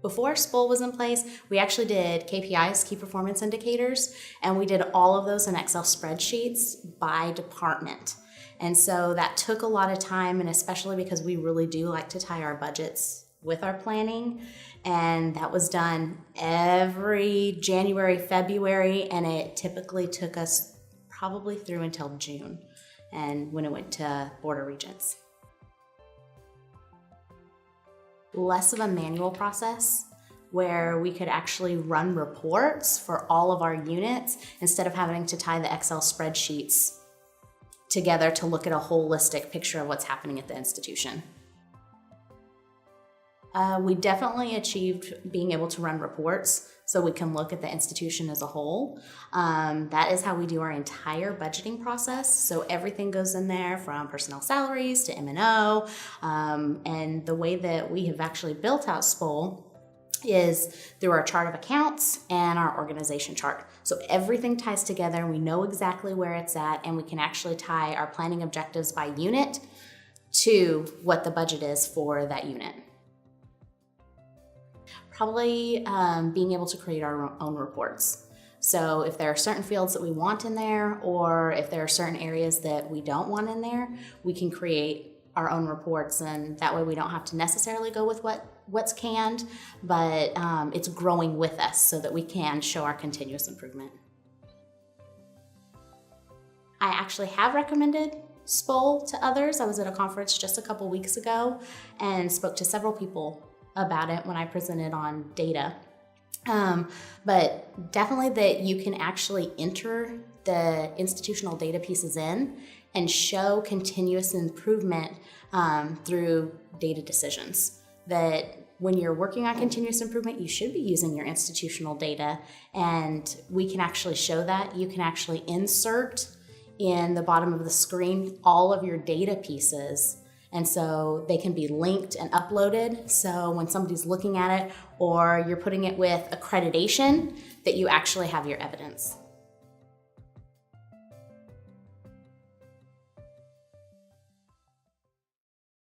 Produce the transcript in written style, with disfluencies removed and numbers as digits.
Before SPOL was in place, we actually did KPIs, key performance indicators, and we did all of those in Excel spreadsheets by department. And so that took a lot of time, and especially because we really do like to tie our budgets with our planning. And that was done every January, February, and it typically took us probably through until June, and when it went to Board of Regents. Less of a manual process where we could actually run reports for all of our units instead of having to tie the Excel spreadsheets together to look at a holistic picture of what's happening at the institution. We definitely achieved being able to run reports so we can look at the institution as a whole. That is how we do our entire budgeting process. So everything goes in there from personnel salaries to M&O. And the way that we have actually built out SPOL is through our chart of accounts and our organization chart. So everything ties together, we know exactly where it's at, and we can actually tie our planning objectives by unit to what the budget is for that unit. Probably being able to create our own reports. So if there are certain fields that we want in there, or if there are certain areas that we don't want in there, we can create our own reports, and that way we don't have to necessarily go with what's canned, but it's growing with us so that we can show our continuous improvement. I actually have recommended SPOL to others. I was at a conference just a couple weeks ago and spoke to several people about it when I presented on data. But definitely that you can actually enter the institutional data pieces in and show continuous improvement through data decisions. That when you're working on continuous improvement, you should be using your institutional data, and we can actually show that. You can actually insert in the bottom of the screen all of your data pieces, and so they can be linked and uploaded. So when somebody's looking at it, or you're putting it with accreditation, that you actually have your evidence.